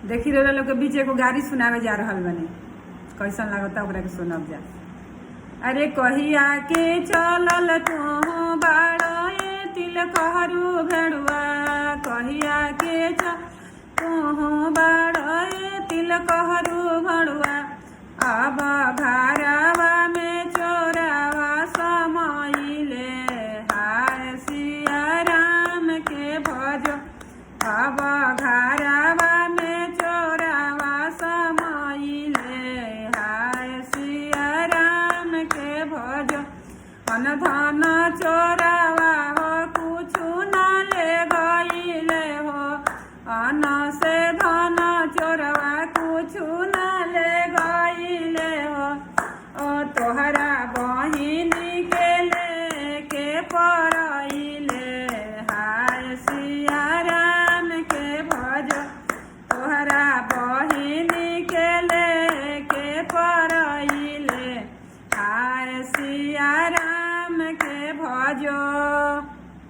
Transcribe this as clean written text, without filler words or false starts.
देखी रहे लोग के बीच एगो गाड़ी सुनावे जा रहल बने, कैसन लागता ओकरा के सुनब जा। अरे कहिया के चलल तू बाड़ो ये तिल कहरू भेड़ुआ, कहिया के तू बाड़ो ये तिल कहरू भेड़ुआ, अब घरवा में चोरावा समइले, हाय सिया राम के भजो, अब घरवा में चोरावा समइले, हाय सिया राम के भजो। अन धन चोरावा हो कुछु न ले गईले हो, अन से धन चोरावा कुछु न ले गईले हो, ओ तोहरा बहिनी के लेके पड़इले, हाय सिया राम के भजो, तोहरा बहिनी के लेके पड़इले, हाय सिया राम के भजो।